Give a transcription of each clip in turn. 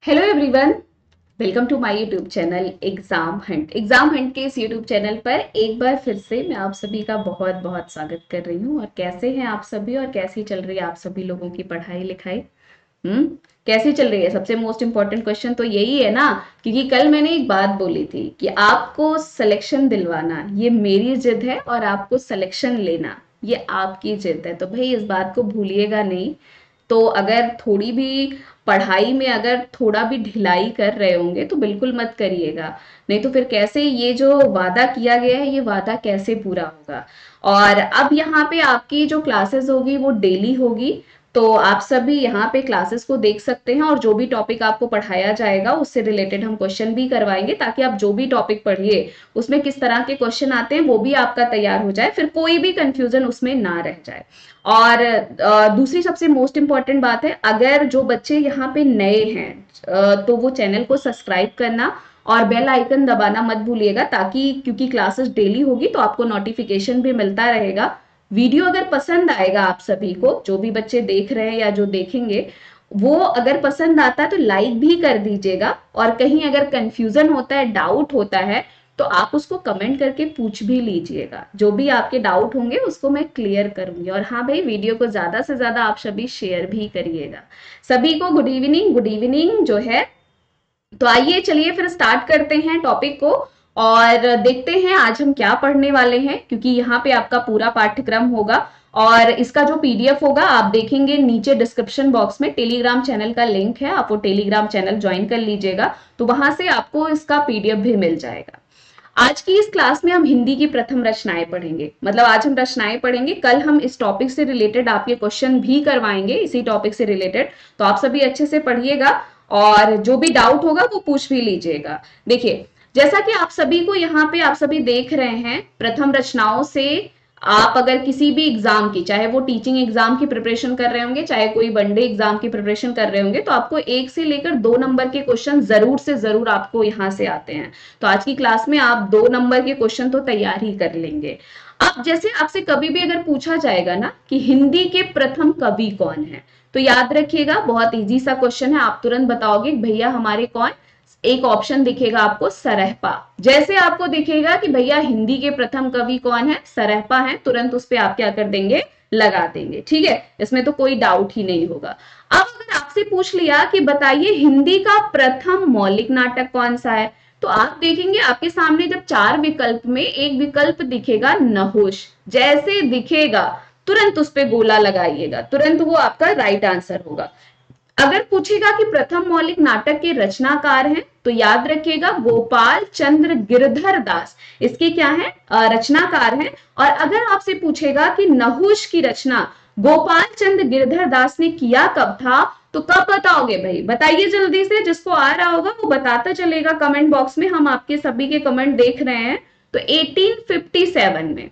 Hello everyone, welcome to my YouTube channel Exam Hunt. Exam Hunt के इस YouTube channel पर एक बार फिर से मैं आप सभी का बहुत बहुत स्वागत कर रही हूँ। और कैसे हैं आप सभी और कैसी चल रही है आप सभी लोगों की पढ़ाई लिखाई? कैसी चल रही है? सबसे मोस्ट इम्पोर्टेंट क्वेश्चन तो यही है ना, क्योंकि कल मैंने एक बात बोली थी कि आपको सिलेक्शन दिलवाना ये मेरी जिद है और आपको सिलेक्शन लेना ये आपकी जिद है। तो भाई इस बात को भूलिएगा नहीं। तो अगर थोड़ी भी पढ़ाई में अगर थोड़ा भी ढिलाई कर रहे होंगे तो बिल्कुल मत करिएगा, नहीं तो फिर कैसे ये जो वादा किया गया है ये वादा कैसे पूरा होगा। और अब यहाँ पे आपकी जो क्लासेस होगी वो डेली होगी, तो आप सभी यहाँ पे क्लासेस को देख सकते हैं और जो भी टॉपिक आपको पढ़ाया जाएगा उससे रिलेटेड हम क्वेश्चन भी करवाएंगे, ताकि आप जो भी टॉपिक पढ़िए उसमें किस तरह के क्वेश्चन आते हैं वो भी आपका तैयार हो जाए, फिर कोई भी कंफ्यूजन उसमें ना रह जाए। और दूसरी सबसे मोस्ट इम्पॉर्टेंट बात है, अगर जो बच्चे यहाँ पे नए हैं तो वो चैनल को सब्सक्राइब करना और बेल आइकन दबाना मत भूलिएगा, ताकि क्योंकि क्लासेस डेली होगी तो आपको नोटिफिकेशन भी मिलता रहेगा। वीडियो अगर पसंद आएगा आप सभी को, जो भी बच्चे देख रहे हैं या जो देखेंगे, वो अगर पसंद आता है तो लाइक भी कर दीजिएगा। और कहीं अगर कंफ्यूजन होता है, डाउट होता है, तो आप उसको कमेंट करके पूछ भी लीजिएगा। जो भी आपके डाउट होंगे उसको मैं क्लियर करूंगी। और हाँ भाई, वीडियो को ज्यादा से ज्यादा आप सभी शेयर भी करिएगा। सभी को गुड इवनिंग, गुड इवनिंग जो है। तो आइए चलिए फिर स्टार्ट करते हैं टॉपिक को और देखते हैं आज हम क्या पढ़ने वाले हैं, क्योंकि यहाँ पे आपका पूरा पाठ्यक्रम होगा और इसका जो पीडीएफ होगा आप देखेंगे नीचे डिस्क्रिप्शन बॉक्स में टेलीग्राम चैनल का लिंक है, आप वो टेलीग्राम चैनल ज्वाइन कर लीजिएगा, तो वहां से आपको इसका पीडीएफ भी मिल जाएगा। आज की इस क्लास में हम हिंदी की प्रथम रचनाएं पढ़ेंगे, मतलब आज हम रचनाएं पढ़ेंगे। कल हम इस टॉपिक से रिलेटेड आपके क्वेश्चन भी करवाएंगे इसी टॉपिक से रिलेटेड, तो आप सभी अच्छे से पढ़िएगा और जो भी डाउट होगा वो पूछ भी लीजिएगा। देखिए, जैसा कि आप सभी को यहाँ पे आप सभी देख रहे हैं, प्रथम रचनाओं से आप अगर किसी भी एग्जाम की, चाहे वो टीचिंग एग्जाम की प्रिपरेशन कर रहे होंगे, चाहे कोई वनडे एग्जाम की प्रिपरेशन कर रहे होंगे, तो आपको 1 से लेकर 2 नंबर के क्वेश्चन जरूर से जरूर आपको यहाँ से आते हैं। तो आज की क्लास में आप 2 नंबर के क्वेश्चन तो तैयार ही कर लेंगे। अब जैसे आपसे कभी भी अगर पूछा जाएगा ना कि हिंदी के प्रथम कवि कौन है, तो याद रखिएगा बहुत इजी सा क्वेश्चन है, आप तुरंत बताओगे भैया हमारे कौन। एक ऑप्शन दिखेगा आपको सरहपा, जैसे आपको दिखेगा कि भैया हिंदी के प्रथम कवि कौन है, सरहपा है, तुरंत उस पे आप क्या कर देंगे, लगा देंगे। ठीक है, इसमें तो कोई डाउट ही नहीं होगा। अब अगर आपसे पूछ लिया कि बताइए हिंदी का प्रथम मौलिक नाटक कौन सा है, तो आप देखेंगे आपके सामने जब 4 विकल्प में एक विकल्प दिखेगा नहुष, जैसे दिखेगा तुरंत उस पर गोला लगाइएगा, तुरंत वो आपका राइट आंसर होगा। अगर पूछेगा कि प्रथम मौलिक नाटक के रचनाकार हैं, तो याद रखिएगा गोपाल चंद्र गिरधर दास इसके क्या है, रचनाकार हैं। और अगर आपसे पूछेगा कि नहुष की रचना गोपाल चंद्र गिरधर दास ने किया कब था, तो कब बताओगे भाई, बताइए जल्दी से, जिसको आ रहा होगा वो बताता चलेगा कमेंट बॉक्स में, हम आपके सभी के कमेंट देख रहे हैं। तो 1857 में।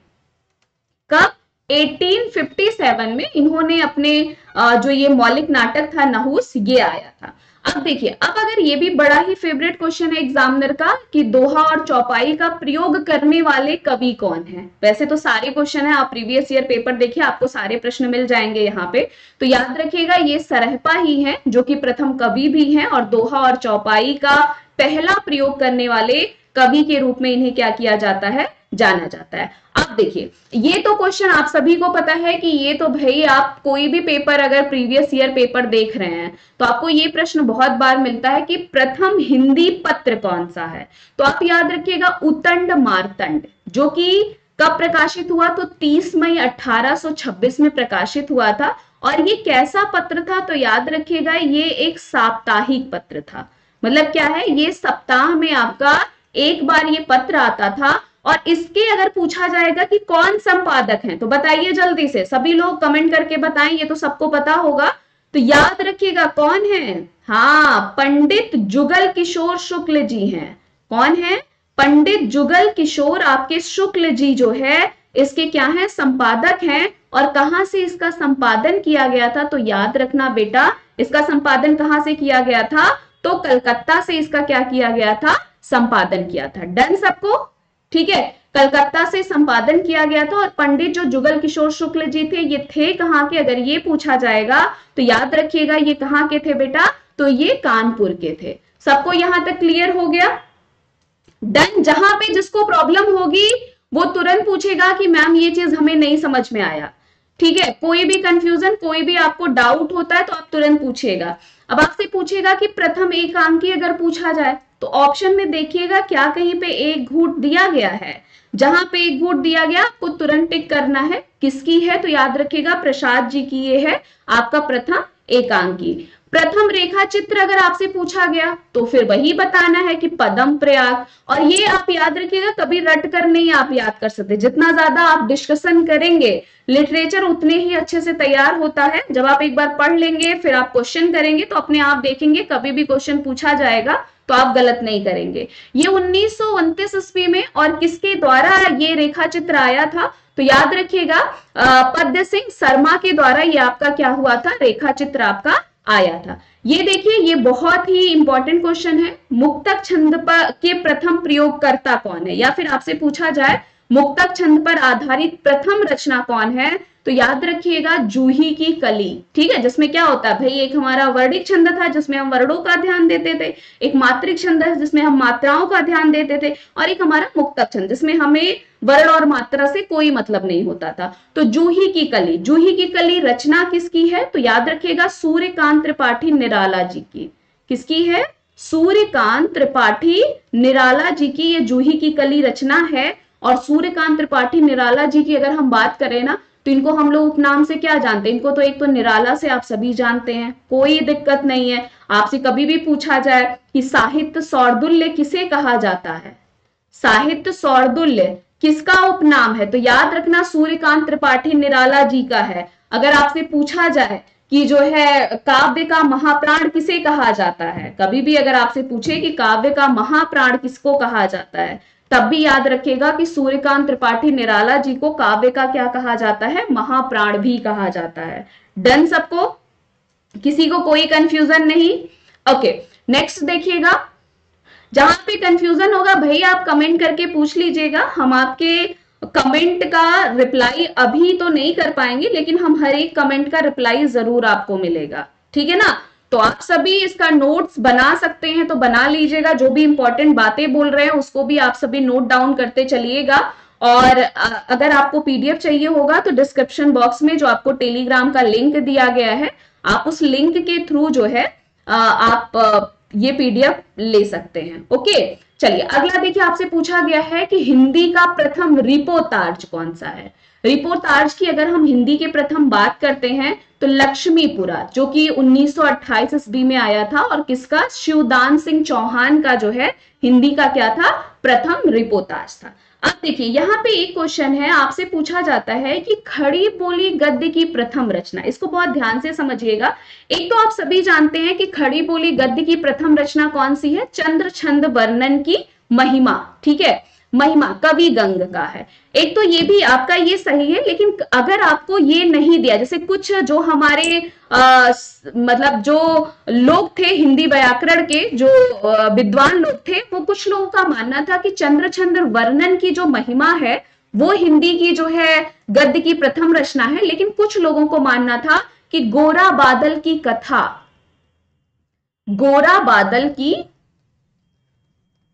कब? 1857 में इन्होंने अपने जो ये मौलिक नाटक था नहुस, ये आया था। अब देखिए, अब अगर ये भी बड़ा ही फेवरेट क्वेश्चन है एग्जामिनर का कि दोहा और चौपाई का प्रयोग करने वाले कवि कौन है। वैसे तो सारे क्वेश्चन है, आप प्रीवियस ईयर पेपर देखिए, आपको सारे प्रश्न मिल जाएंगे यहाँ पे। तो याद रखिएगा ये सरहपा ही है जो कि प्रथम कवि भी है और दोहा और चौपाई का पहला प्रयोग करने वाले कवि के रूप में इन्हें क्या किया जाता है, जाना जाता है। अब देखिए, ये तो क्वेश्चन आप सभी को पता है कि ये तो भाई आप कोई भी पेपर अगर प्रीवियस ईयर पेपर देख रहे हैं तो आपको ये प्रश्न बहुत बार मिलता है कि प्रथम हिंदी पत्र कौन सा है। तो आप याद रखिएगा उतंड मार्तंड, जो कि कब प्रकाशित हुआ, तो 30 मई 1826 में प्रकाशित हुआ था। और ये कैसा पत्र था, तो याद रखिएगा ये एक साप्ताहिक पत्र था। मतलब क्या है, ये सप्ताह में आपका एक बार ये पत्र आता था। और इसके अगर पूछा जाएगा कि कौन संपादक हैं, तो बताइए जल्दी से, सभी लोग कमेंट करके बताएं, ये तो सबको पता होगा। तो याद रखिएगा कौन है, हाँ, पंडित जुगल किशोर शुक्ल जी हैं। कौन है? पंडित जुगल किशोर आपके शुक्ल जी जो है इसके क्या है, संपादक हैं। और कहां से इसका संपादन किया गया था, तो याद रखना बेटा, इसका संपादन कहां से किया गया था, तो कलकत्ता से इसका क्या किया गया था, संपादन किया था। डन सबको? ठीक है, कलकत्ता से संपादन किया गया था। और पंडित जो जुगल किशोर शुक्ल जी थे, ये थे कहाँ के, अगर ये पूछा जाएगा तो याद रखिएगा ये कहाँ के थे बेटा, तो ये कानपुर के थे। सबको यहां तक क्लियर हो गया? डन। जहां पे जिसको प्रॉब्लम होगी वो तुरंत पूछेगा कि मैम ये चीज हमें नहीं समझ में आया। ठीक है, कोई भी कंफ्यूजन, कोई भी आपको डाउट होता है तो आप तुरंत पूछिएगा। अब आपसे पूछेगा कि प्रथम एकांकी अगर पूछा जाए तो ऑप्शन में देखिएगा क्या कहीं पे एक घूंट दिया गया है। जहां पे एक घूंट दिया गया आपको तुरंत टिक करना है। किसकी है? तो याद रखिएगा प्रसाद जी की ये है आपका प्रथम एकांकी। प्रथम रेखा चित्र अगर आपसे पूछा गया तो फिर वही बताना है कि पदम प्रयाग। और ये आप याद रखिएगा, कभी रट कर नहीं आप याद कर सकते। जितना ज्यादा आप डिस्कशन करेंगे लिटरेचर उतने ही अच्छे से तैयार होता है। जब आप एक बार पढ़ लेंगे फिर आप क्वेश्चन करेंगे तो अपने आप देखेंगे कभी भी क्वेश्चन पूछा जाएगा तो आप गलत नहीं करेंगे। ये 1929 ईस्वी में और किसके द्वारा ये रेखा चित्र आया था? तो याद रखिएगा पद्य सिंह शर्मा के द्वारा ये आपका क्या हुआ था? रेखा चित्र आपका आया था। ये देखिए, ये बहुत ही इंपॉर्टेंट क्वेश्चन है। मुक्तक छंद पर के प्रथम प्रयोगकर्ता कौन है? या फिर आपसे पूछा जाए मुक्तक छंद पर आधारित प्रथम रचना कौन है? तो याद रखिएगा जूही की कली। ठीक है, जिसमें क्या होता है भाई, एक हमारा वर्णिक छंद था जिसमें हम वर्णों का ध्यान देते थे, एक मात्रिक छंद है जिसमें हम मात्राओं का ध्यान देते थे, और एक हमारा मुक्तक छंद जिसमें हमें वर्ण और मात्रा से कोई मतलब नहीं होता था। तो जूही की कली, जूही की कली रचना किसकी है? तो याद रखिएगा सूर्यकांत त्रिपाठी निराला जी की। किसकी है? सूर्यकांत त्रिपाठी निराला जी की ये जूही की कली रचना है। और सूर्यकांत त्रिपाठी निराला जी की अगर हम बात करें ना तो इनको हम लोग उपनाम से क्या जानते हैं? इनको तो एक तो निराला से आप सभी जानते हैं, कोई दिक्कत नहीं है। आपसे कभी भी पूछा जाए कि साहित्य सौरदुल्य किसे कहा जाता है, साहित्य सौरदुल्य किसका उपनाम है? तो याद रखना सूर्यकांत त्रिपाठी निराला जी का है। अगर आपसे पूछा जाए कि जो है काव्य का महाप्राण किसे कहा जाता है, कभी भी अगर आपसे पूछे कि काव्य का महाप्राण किसको कहा जाता है, तब भी याद रखिएगा कि सूर्यकांत त्रिपाठी निराला जी को काव्य का क्या कहा जाता है? महाप्राण भी कहा जाता है। डन सबको? किसी को कोई कंफ्यूजन नहीं? ओके, नेक्स्ट देखिएगा। जहां पे कंफ्यूजन होगा भाई आप कमेंट करके पूछ लीजिएगा। हम आपके कमेंट का रिप्लाई अभी तो नहीं कर पाएंगे लेकिन हम हर एक कमेंट का रिप्लाई जरूर आपको मिलेगा। ठीक है ना? तो आप सभी इसका नोट्स बना सकते हैं तो बना लीजिएगा। जो भी इंपॉर्टेंट बातें बोल रहे हैं उसको भी आप सभी नोट डाउन करते चलिएगा। और अगर आपको पीडीएफ चाहिए होगा तो डिस्क्रिप्शन बॉक्स में जो आपको टेलीग्राम का लिंक दिया गया है, आप उस लिंक के थ्रू जो है आप ये पीडीएफ ले सकते हैं। ओके, चलिए अगला देखिए, आपसे पूछा गया है कि हिंदी का प्रथम रिपोर्ताज कौन सा है? रिपोर्ताज की अगर हम हिंदी के प्रथम बात करते हैं तो लक्ष्मीपुरा, जो कि 1928 ईस्वी में आया था। और किसका? शिवदान सिंह चौहान का जो है हिंदी का क्या था? प्रथम रिपोर्ताज था। अब देखिए यहाँ पे एक क्वेश्चन है, आपसे पूछा जाता है कि खड़ी बोली गद्य की प्रथम रचना। इसको बहुत ध्यान से समझिएगा। एक तो आप सभी जानते हैं कि खड़ी बोली गद्य की प्रथम रचना कौन सी है? चंद्र छंद वर्णन की महिमा। ठीक है, महिमा कवि गंग का है। एक तो ये भी आपका ये सही है, लेकिन अगर आपको ये नहीं दिया, जैसे कुछ जो हमारे मतलब जो लोग थे हिंदी व्याकरण के जो विद्वान लोग थे, वो कुछ लोगों का मानना था कि चंद्र छंद वर्णन की जो महिमा है वो हिंदी की जो है गद्य की प्रथम रचना है। लेकिन कुछ लोगों को मानना था कि गोरा बादल की कथा, गोरा बादल की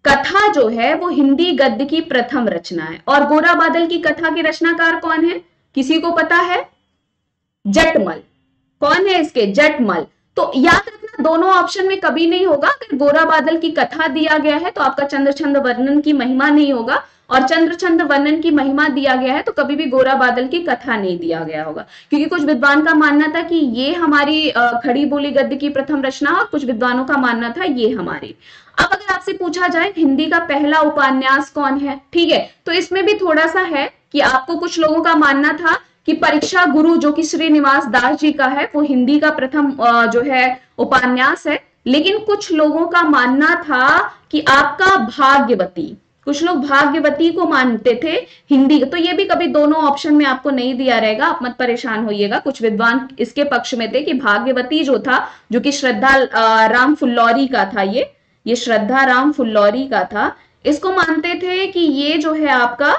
कथा जो है वो हिंदी गद्य की प्रथम रचना है। और गोरा बादल की कथा के रचनाकार कौन है? किसी को पता है? जटमल। कौन है इसके? जटमल। तो याद रखना दोनों ऑप्शन में कभी नहीं होगा। अगर गोरा बादल की कथा दिया गया है तो आपका चंद्र छंद वर्णन की महिमा नहीं होगा, और चंद्र छंद वर्णन की महिमा दिया गया है तो कभी भी गोरा बादल की कथा नहीं दिया गया होगा। क्योंकि कुछ विद्वान का मानना था कि ये हमारी खड़ी बोली गद्य की प्रथम रचना, और कुछ विद्वानों का मानना था ये हमारी। अब अगर आपसे पूछा जाए हिंदी का पहला उपन्यास कौन है, ठीक है, तो इसमें भी थोड़ा सा है कि आपको कुछ लोगों का मानना था कि परीक्षा गुरु जो कि श्रीनिवास दास जी का है वो हिंदी का प्रथम जो है उपन्यास है। लेकिन कुछ लोगों का मानना था कि आपका भाग्यवती, कुछ लोग भाग्यवती को मानते थे हिंदी। तो ये भी कभी दोनों ऑप्शन में आपको नहीं दिया रहेगा, आप मत परेशान होइएगा। कुछ विद्वान इसके पक्ष में थे कि भाग्यवती जो था, जो कि श्रद्धा राम फुल्लौरी का था, ये श्रद्धा राम फुल्लौरी का था, इसको मानते थे कि ये जो है आपका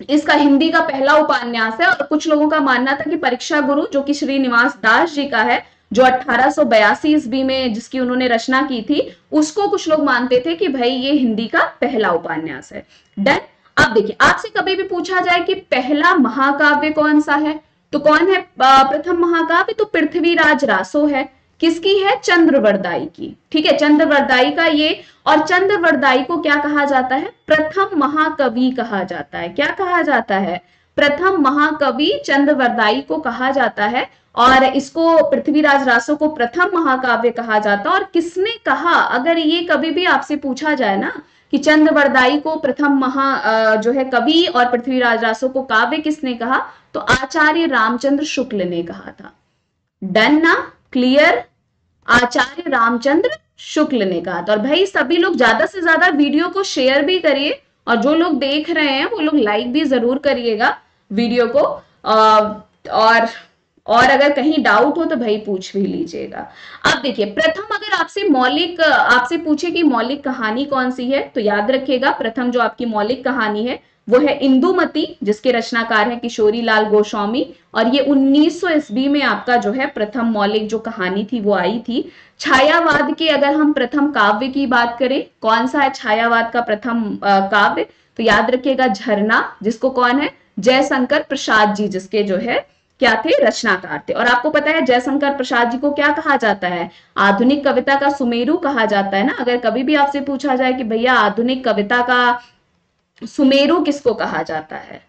इसका हिंदी का पहला उपन्यास है। और कुछ लोगों का मानना था कि परीक्षा गुरु जो कि श्रीनिवास दास जी का है जो 1882 ईस्वी में जिसकी उन्होंने रचना की थी, उसको कुछ लोग मानते थे कि भाई ये हिंदी का पहला उपन्यास है। डन। अब देखिए, आपसे कभी भी पूछा जाए कि पहला महाकाव्य कौन सा है, तो कौन है प्रथम महाकाव्य? तो पृथ्वीराज रासो है। किसकी है? चंद्रवरदाई की। ठीक है, चंद्रवरदाई का ये। और चंद्रवरदाई को क्या कहा जाता है? प्रथम महाकवि कहा जाता है। क्या कहा जाता है? प्रथम महाकवि चंद्रवरदाई को कहा जाता है। और इसको पृथ्वीराज रासो को प्रथम महाकाव्य कहा जाता है। और किसने कहा, अगर ये कभी भी आपसे पूछा जाए ना कि चंद्रवरदाई को प्रथम जो है कवि और पृथ्वीराज रासो को काव्य किसने कहा, तो आचार्य रामचंद्र शुक्ल ने कहा था। डन ना? क्लियर? आचार्य रामचंद्र शुक्ल ने कहा था। और भाई सभी लोग ज्यादा से ज्यादा वीडियो को शेयर भी करिए, और जो लोग देख रहे हैं वो लोग लाइक भी जरूर करिएगा वीडियो को। और अगर कहीं डाउट हो तो भाई पूछ भी लीजिएगा। अब देखिए, प्रथम अगर आपसे पूछे कि मौलिक कहानी कौन सी है, तो याद रखिएगा प्रथम जो आपकी मौलिक कहानी है वो है इंदुमती, जिसके रचनाकार हैं किशोरी लाल गोस्वामी। और ये 1900 ईस्वी में आपका जो है प्रथम मौलिक जो कहानी थी वो आई थी। छायावाद के अगर हम प्रथम काव्य की बात करें, कौन सा है छायावाद का प्रथम काव्य, तो याद रखिएगा झरना, जिसको कौन है? जयशंकर प्रसाद जी, जिसके जो है क्या थे? रचनाकार थे। और आपको पता है जयशंकर प्रसाद जी को क्या कहा जाता है? आधुनिक कविता का सुमेरु कहा जाता है ना। अगर कभी भी आपसे पूछा जाए कि भैया आधुनिक कविता का सुमेरु किसको कहा जाता है,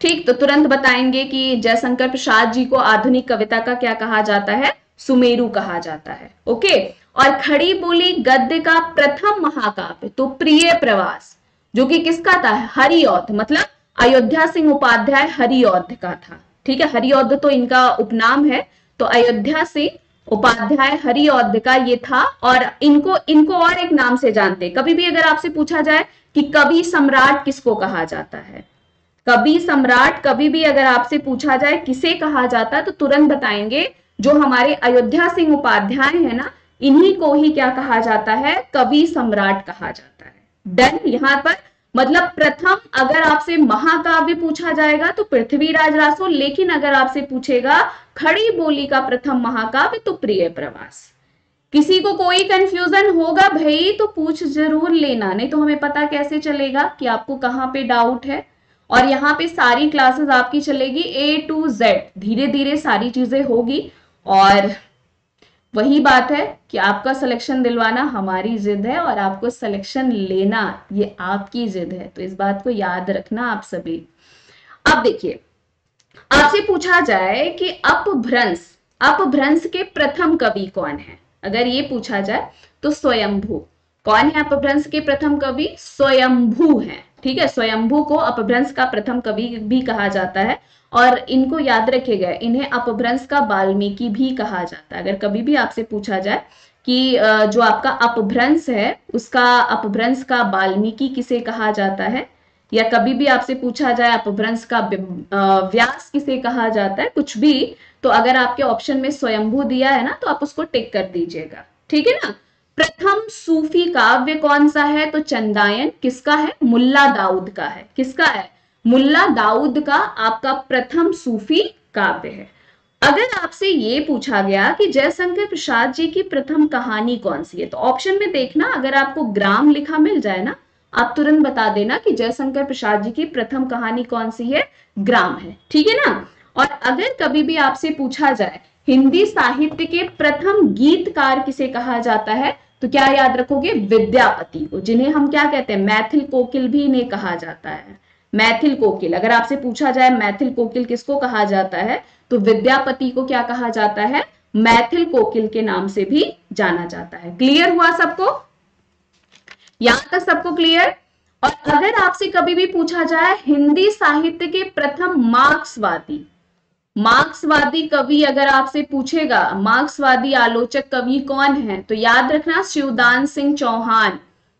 ठीक, तो तुरंत बताएंगे कि जयशंकर प्रसाद जी को आधुनिक कविता का क्या कहा जाता है? सुमेरु कहा जाता है। ओके। और खड़ी बोली गद्य का प्रथम महाकाव्य तो प्रिय प्रवास, जो कि किसका था? हरिऔध, मतलब अयोध्या सिंह उपाध्याय हरिऔध का था। ठीक है, हरिऔध तो इनका उपनाम है, तो अयोध्या सिंह उपाध्याय हरिऔध का ये था। और इनको और एक नाम से जानते। कभी भी अगर आपसे पूछा जाए कि कवि सम्राट किसको कहा जाता है, कवि सम्राट कभी भी अगर आपसे पूछा जाए किसे कहा जाता है, तो तुरंत बताएंगे जो हमारे अयोध्या सिंह उपाध्याय है ना, इन्हीं को ही क्या कहा जाता है? कवि सम्राट कहा जाता है। डन। यहां पर मतलब प्रथम अगर आपसे महाकाव्य पूछा जाएगा तो पृथ्वीराज रासो, लेकिन अगर आपसे पूछेगा खड़ी बोली का प्रथम महाकाव्य तो प्रिय प्रवास। किसी को कोई कंफ्यूजन होगा भाई तो पूछ जरूर लेना, नहीं तो हमें पता कैसे चलेगा कि आपको कहाँ पे डाउट है। और यहाँ पे सारी क्लासेस आपकी चलेगी A to Z, धीरे धीरे सारी चीजें होगी। और वही बात है कि आपका सिलेक्शन दिलवाना हमारी जिद है और आपको सिलेक्शन लेना ये आपकी जिद है, तो इस बात को याद रखना आप सभी। अब देखिए, आपसे पूछा जाए कि अपभ्रंश के प्रथम कवि कौन है, अगर ये पूछा जाए तो स्वयंभू। कौन है अपभ्रंश के प्रथम कवि? स्वयंभू है। ठीक है, स्वयंभू को अपभ्रंश का प्रथम कवि भी कहा जाता है। और इनको याद रखिएगा, इन्हें अपभ्रंश का वाल्मीकि भी कहा जाता है। अगर कभी भी आपसे पूछा जाए कि जो आपका अपभ्रंश है उसका अपभ्रंश का वाल्मीकि किसे कहा जाता है, या कभी भी आपसे पूछा जाए अपभ्रंश का व्यास किसे कहा जाता है, कुछ भी, तो अगर आपके ऑप्शन में स्वयंभू दिया है ना तो आप उसको टिक कर दीजिएगा। ठीक है ना। प्रथम सूफी काव्य कौन सा है? तो चंदायन। किसका है? मुल्ला दाऊद का है। किसका है? मुल्ला दाऊद का आपका प्रथम सूफी काव्य है। अगर आपसे ये पूछा गया कि जयशंकर प्रसाद जी की प्रथम कहानी कौन सी है, तो ऑप्शन में देखना, अगर आपको ग्राम लिखा मिल जाए ना, आप तुरंत बता देना कि जयशंकर प्रसाद जी की प्रथम कहानी कौन सी है? ग्राम है। ठीक है ना। और अगर कभी भी आपसे पूछा जाए हिंदी साहित्य के प्रथम गीतकार किसे कहा जाता है, तो क्या याद रखोगे? विद्यापति को, जिन्हें हम क्या कहते हैं? मैथिल कोकिल भी इन्हें कहा जाता है। मैथिल कोकिल, अगर आपसे पूछा जाए मैथिल कोकिल किसको कहा जाता है, तो विद्यापति को क्या कहा जाता है? मैथिल कोकिल के नाम से भी जाना जाता है। क्लियर हुआ सबको? यहां तक सबको क्लियर? और अगर आपसे कभी भी पूछा जाए हिंदी साहित्य के प्रथम मार्क्सवादी कवि, अगर आपसे पूछेगा मार्क्सवादी आलोचक कवि कौन है, तो याद रखना शिवदान सिंह चौहान।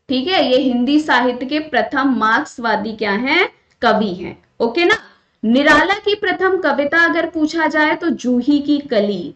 ठीक है, ये हिंदी साहित्य के प्रथम मार्क्सवादी क्या हैं? कवि हैं। ओके ना। निराला की प्रथम कविता अगर पूछा जाए तो जूही की कली।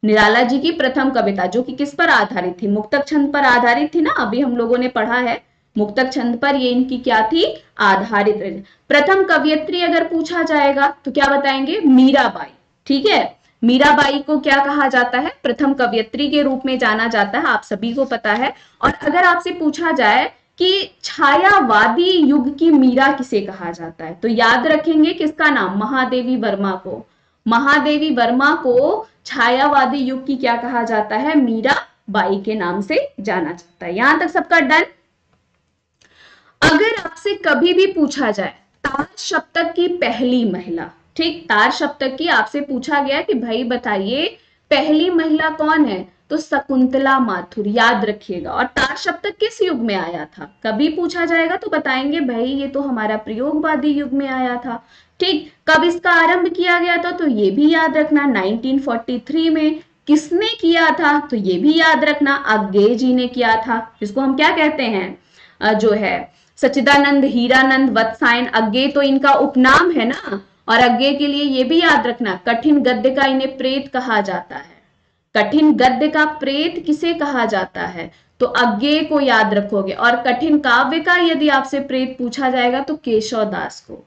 निराला जी की प्रथम कविता जो कि किस पर आधारित थी? मुक्तक छंद पर आधारित थी ना, अभी हम लोगों ने पढ़ा है मुक्तक छंद पर ये इनकी क्या थी? आधारित। प्रथम कवयित्री अगर पूछा जाएगा तो क्या बताएंगे? मीराबाई। ठीक है, मीराबाई को क्या कहा जाता है? प्रथम कवयित्री के रूप में जाना जाता है, आप सभी को पता है। और अगर आपसे पूछा जाए कि छायावादी युग की मीरा किसे कहा जाता है, तो याद रखेंगे किसका नाम? महादेवी वर्मा को। महादेवी वर्मा को छायावादी युग की क्या कहा जाता है? मीराबाई के नाम से जाना जाता है। यहां तक सबका डन। अगर आपसे कभी भी पूछा जाए तार सप्तक की पहली महिला, ठीक, तार सप्तक की आपसे पूछा गया कि भाई बताइए पहली महिला कौन है, तो शकुंतला माथुर, याद रखिएगा। और तार सप्तक किस युग में आया था? कभी पूछा जाएगा तो बताएंगे भाई ये तो हमारा प्रयोगवादी युग में आया था। ठीक, कब इसका आरंभ किया गया था, तो ये भी याद रखना 1943 में। किसने किया था, तो ये भी याद रखना अज्ञे जी ने किया था, जिसको हम क्या कहते हैं, जो है सच्चिदानंद हीरानंद वत्सायन अज्ञे, तो इनका उपनाम है ना। और अज्ञे के लिए ये भी याद रखना कठिन गद्य का इन्हें प्रेत कहा जाता है। कठिन गद्य का प्रेत किसे कहा जाता है, तो अज्ञे को याद रखोगे। और कठिन काव्य का यदि आपसे प्रेत पूछा जाएगा तो केशव दास को।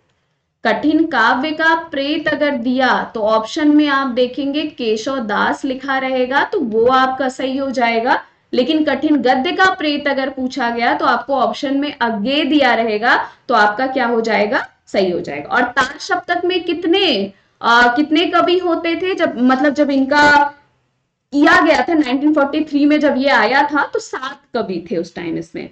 कठिन काव्य का प्रेत अगर दिया तो ऑप्शन में आप देखेंगे केशव दास लिखा रहेगा, तो वो आपका सही हो जाएगा। लेकिन कठिन गद्य का प्रेत अगर पूछा गया तो आपको ऑप्शन में अज्ञे दिया रहेगा, तो आपका क्या हो जाएगा? सही हो जाएगा। और तार सप्तक में कितने कवि होते थे? जब इनका किया गया था 1943 में, जब ये आया था तो 7 कवि थे उस टाइम इसमें।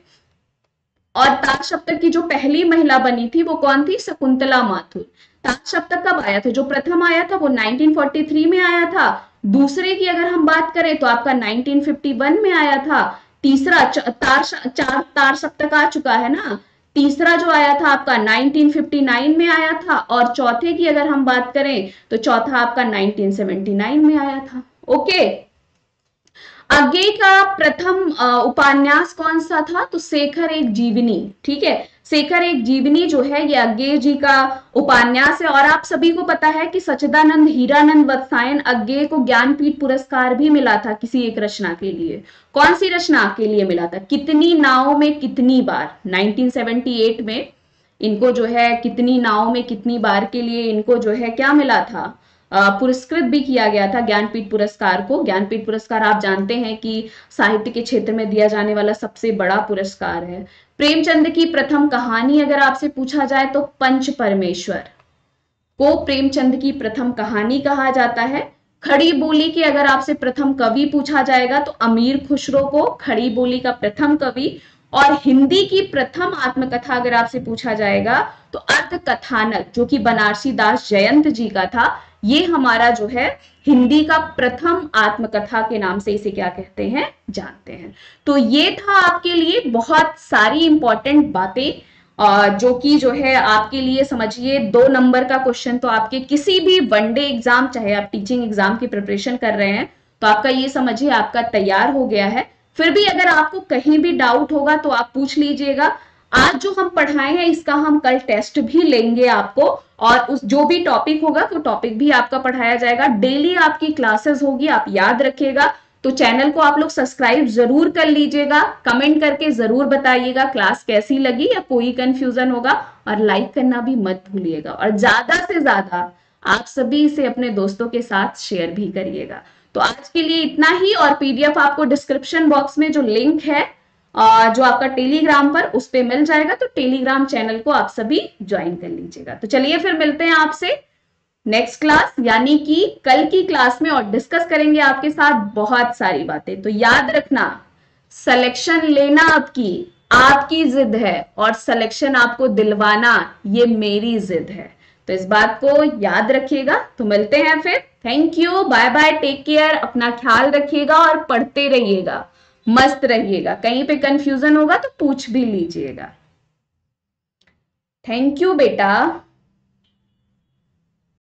और तार सप्तक की जो पहली महिला बनी थी वो कौन थी? शकुंतला माथुर। तार सप्तक कब आया था? जो प्रथम आया था वो 1943 में आया था। दूसरे की अगर हम बात करें तो आपका 1951 में आया था। तीसरा चार तार सप्तक आ चुका है ना। तीसरा जो आया था आपका 1959 में आया था। और चौथे की अगर हम बात करें तो चौथा आपका 1979 में आया था। ओके, अज्ञे का प्रथम उपन्यास कौन सा था? तो शेखर एक जीवनी। ठीक है, शेखर एक जीवनी जो है ये अज्ञे जी का उपन्यास है। और आप सभी को पता है कि सच्चिदानंद हीरानंद वत्सायन अज्ञे को ज्ञानपीठ पुरस्कार भी मिला था किसी एक रचना के लिए। कौन सी रचना के लिए मिला था? कितनी नाव में कितनी बार, 1978 में इनको जो है कितनी नाव में कितनी बार के लिए इनको जो है क्या मिला था? पुरस्कृत भी किया गया था ज्ञानपीठ पुरस्कार को। ज्ञानपीठ पुरस्कार आप जानते हैं कि साहित्य के क्षेत्र में दिया जाने वाला सबसे बड़ा पुरस्कार है। प्रेमचंद की प्रथम कहानी अगर आपसे पूछा जाए तो पंच परमेश्वर को प्रेमचंद की प्रथम कहानी कहा जाता है। खड़ी बोली के अगर आपसे प्रथम कवि पूछा जाएगा तो अमीर खुसरो को खड़ी बोली का प्रथम कवि। और हिंदी की प्रथम आत्मकथा अगर आपसे पूछा जाएगा तो अर्थ कथानक, जो कि बनारसी दास जयंत जी का था, ये हमारा जो है हिंदी का प्रथम आत्मकथा के नाम से इसे क्या कहते हैं, जानते हैं। तो ये था आपके लिए बहुत सारी इंपॉर्टेंट बातें जो कि जो है आपके लिए समझिए 2 नंबर का क्वेश्चन तो आपके किसी भी वनडे एग्जाम, चाहे आप टीचिंग एग्जाम की प्रिपरेशन कर रहे हैं तो आपका ये समझिए आपका तैयार हो गया है। फिर भी अगर आपको कहीं भी डाउट होगा तो आप पूछ लीजिएगा। आज जो हम पढ़ाए हैं इसका हम कल टेस्ट भी लेंगे आपको, और उस जो भी टॉपिक होगा वो टॉपिक भी आपका पढ़ाया जाएगा। डेली आपकी क्लासेस होगी, आप याद रखिएगा। तो चैनल को आप लोग सब्सक्राइब जरूर कर लीजिएगा, कमेंट करके जरूर बताइएगा क्लास कैसी लगी या कोई कंफ्यूजन होगा, और लाइक करना भी मत भूलिएगा। और ज्यादा से ज्यादा आप सभी इसे अपने दोस्तों के साथ शेयर भी करिएगा। तो आज के लिए इतना ही, और पीडीएफ आपको डिस्क्रिप्शन बॉक्स में जो लिंक है जो आपका टेलीग्राम पर, उस पे मिल जाएगा। तो टेलीग्राम चैनल को आप सभी ज्वाइन कर लीजिएगा। तो चलिए फिर मिलते हैं आपसे नेक्स्ट क्लास यानी कि कल की क्लास में, और डिस्कस करेंगे आपके साथ बहुत सारी बातें। तो याद रखना, सिलेक्शन लेना आपकी जिद है, और सिलेक्शन आपको दिलवाना ये मेरी जिद है। तो इस बात को याद रखिएगा। तो मिलते हैं फिर। Thank you, bye bye, take care, अपना ख्याल रखिएगा और पढ़ते रहिएगा, मस्त रहिएगा। कहीं पे कंफ्यूजन होगा तो पूछ भी लीजिएगा। थैंक यू बेटा।